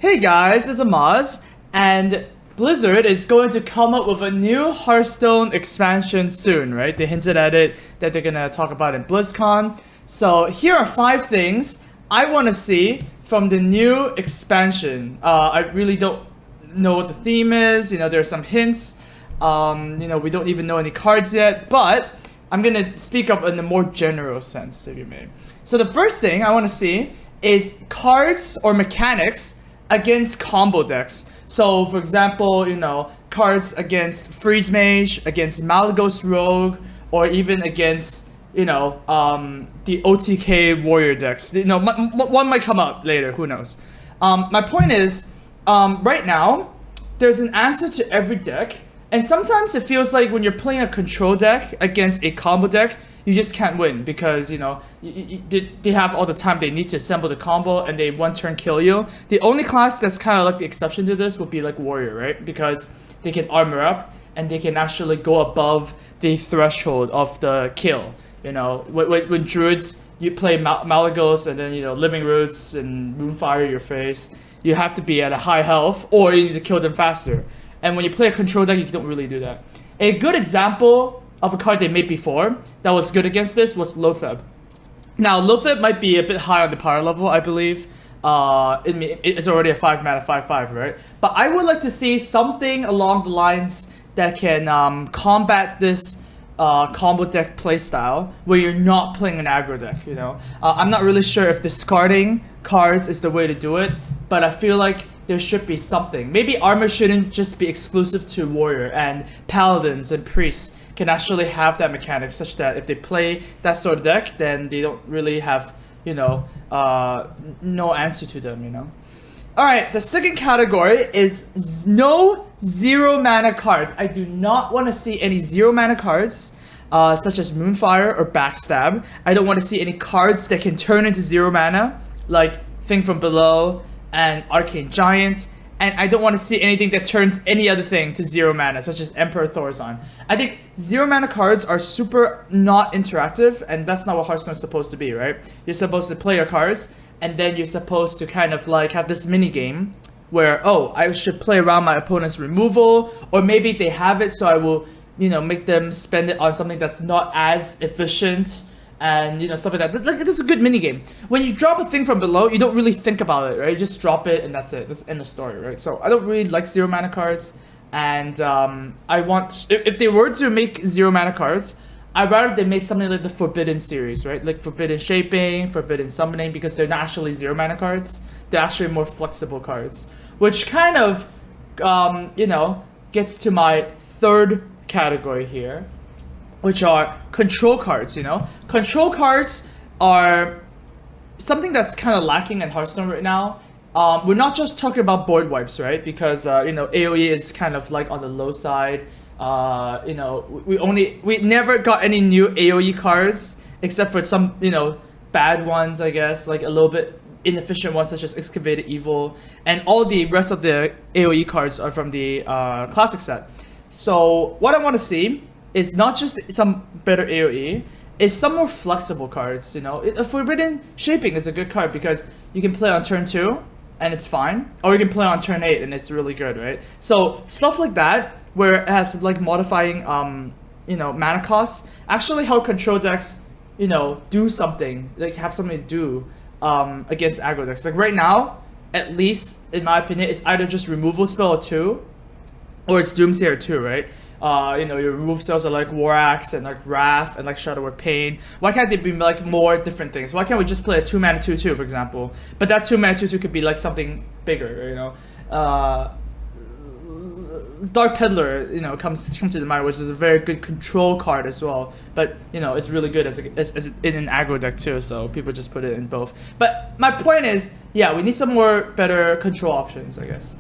Hey guys, it's Amaz, and Blizzard is going to come up with a new Hearthstone expansion soon, right? They hinted at it that they're gonna talk about in BlizzCon. So here are 5 things I want to see from the new expansion. I really don't know what the theme is. You know, there are some hints. We don't even know any cards yet, but I'm gonna speak up in a more general sense, if you may. So the first thing I want to see is cards or mechanics against combo decks. So for example, cards against Freeze Mage, against Malygos Rogue, or even against the OTK Warrior decks. One might come up later, who knows. My point is, right now there's an answer to every deck, and sometimes it feels like when you're playing a control deck against a combo deck, you just can't win because they have all the time they need to assemble the combo and they one turn kill you. The only class that's kind of like the exception to this would be like Warrior, right? Because they can armor up and they can actually go above the threshold of the kill. When Druids, you play Malygos and then Living Roots and Moonfire your face, you have to be at a high health or you need to kill them faster. And when you play a control deck, you don't really do that. A good example of a card they made before that was good against this was Loatheb. Now, Loatheb might be a bit high on the power level, I believe. It's already a 5-mana 5/5, right? But I would like to see something along the lines that can combat this combo deck playstyle where you're not playing an aggro deck, I'm not really sure if discarding cards is the way to do it, but I feel like there should be something. Maybe armor shouldn't just be exclusive to Warrior, and Paladins and Priests can actually have that mechanic such that if they play that sort of deck, then they don't really have, no answer to them, Alright, the second category is no 0-mana cards. I do not want to see any 0-mana cards, such as Moonfire or Backstab. I don't want to see any cards that can turn into 0-mana, like Thing from Below and Arcane Giant. And I don't want to see anything that turns any other thing to 0-mana, such as Emperor Thorazon. I think 0-mana cards are super not interactive, and that's not what Hearthstone is supposed to be, right? You're supposed to play your cards, and then you're supposed to kind of like have this mini game where, I should play around my opponent's removal, or maybe they have it, so I will, make them spend it on something that's not as efficient, and stuff like that. Like, this is a good mini game. When you drop a Thing from Below, you don't really think about it, right? You just drop it and that's it. That's the end of story, right? So I don't really like 0-mana cards, and I want, if they were to make 0-mana cards, I'd rather they make something like the Forbidden series, right? Like Forbidden Shaping, Forbidden Summoning, because they're not actually 0-mana cards. They're actually more flexible cards, which kind of gets to my third category here, which are control cards, Control cards are something that's kind of lacking in Hearthstone right now. We're not just talking about board wipes, right? Because, AoE is kind of like on the low side. We never got any new AoE cards, except for some, bad ones, I guess, like a little bit inefficient ones, such as Excavated Evil. And all the rest of the AoE cards are from the Classic set. So what I want to see is not just some better AoE, it's some more flexible cards, A Forbidden Shaping is a good card because you can play on turn 2 and it's fine, or you can play on turn 8 and it's really good, right? So stuff like that, where it has like modifying, mana costs, actually help control decks, do something, like have something to do against aggro decks. Like right now, at least in my opinion, it's either just removal spell or 2, or it's Doomsayer 2, right? Your remove spells are like War Axe and like Wrath and like Shadow Word Pain. Why can't they be like more different things? Why can't we just play a 2-mana 2/2, for example? But that 2-mana 2/2 could be like something bigger, Dark Peddler, comes to the mind, which is a very good control card as well. But it's really good as in an aggro deck too. So people just put it in both. But my point is, we need some more better control options, I guess.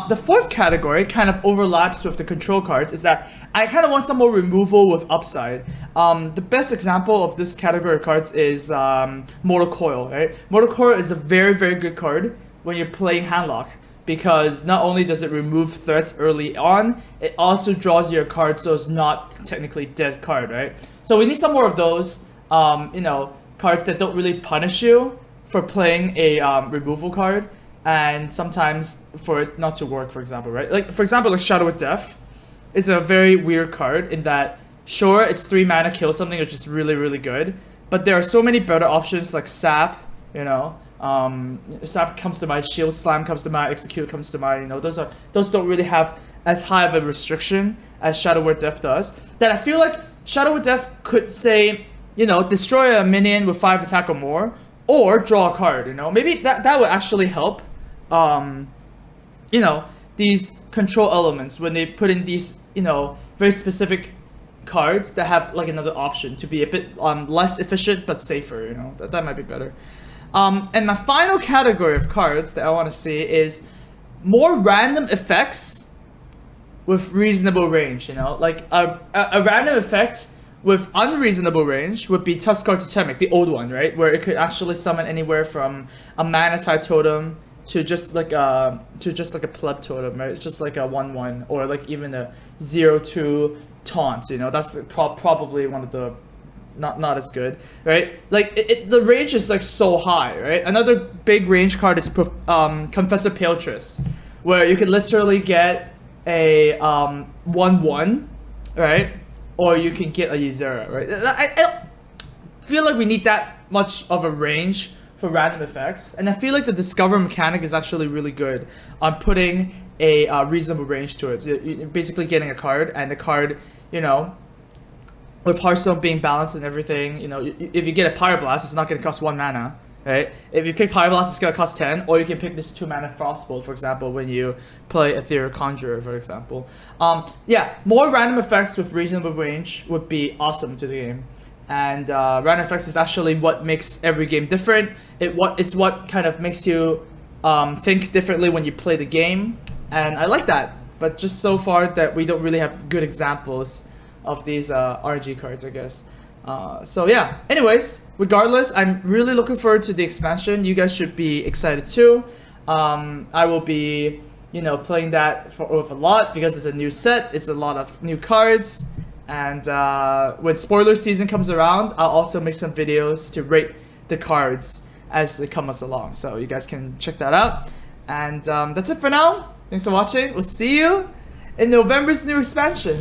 The fourth category kind of overlaps with the control cards, is that I kind of want some more removal with upside. The best example of this category of cards is Mortal Coil, right? Mortal Coil is a very, very good card when you're playing Handlock, because not only does it remove threats early on, it also draws your card, so it's not technically dead card, right? So we need some more of those, cards that don't really punish you for playing a removal card. and sometimes for it not to work, for example, right? Like, for example, like Shadow of Death is a very weird card in that, sure, it's 3 mana, kill something, which is really, really good, but there are so many better options like Sap, you know, Sap comes to mind, Shield Slam comes to mind, Execute comes to mind, you know, those don't really have as high of a restriction as Shadow of Death does, that I feel like Shadow of Death could say, you know, destroy a minion with 5 attack or more, or draw a card, you know, maybe that would actually help, you know, these control elements when they put in these, you know, very specific cards that have like another option to be a bit less efficient but safer, you know, that might be better. And my final category of cards that I want to see is more random effects with reasonable range, you know, like a random effect with unreasonable range would be Tuskar Totemic, the old one, right, where it could actually summon anywhere from a mana type totem to just like a pleb totem, right? It's just like a 1/1 or like even a 0/2 taunt, you know, that's probably one of the not as good, right? Like the range is like so high, right? Another big range card is Confessor Paletress, where you can literally get a 1/1, right? Or you can get a Ysera, right? I feel like we need that much of a range for random effects, and I feel like the Discover mechanic is actually really good on putting a reasonable range to it. You're basically getting a card, and the card, you know, with Hearthstone being balanced and everything, you know, if you get a Pyroblast, it's not going to cost 1 mana, right? If you pick Pyroblast, it's going to cost 10, or you can pick this 2 mana Frostbolt, for example, when you play Ethereal Conjurer, for example. Yeah, more random effects with reasonable range would be awesome to the game. And random effects is actually what makes every game different. It's what kind of makes you think differently when you play the game, and I like that. But just so far that we don't really have good examples of these RNG cards, I guess. So yeah, anyways, regardless, I'm really looking forward to the expansion. You guys should be excited too. I will be, you know, playing that with a lot because it's a new set. It's a lot of new cards. And when spoiler season comes around, I'll also make some videos to rate the cards as it comes along. So you guys can check that out. And that's it for now. Thanks for watching. We'll see you in November's new expansion.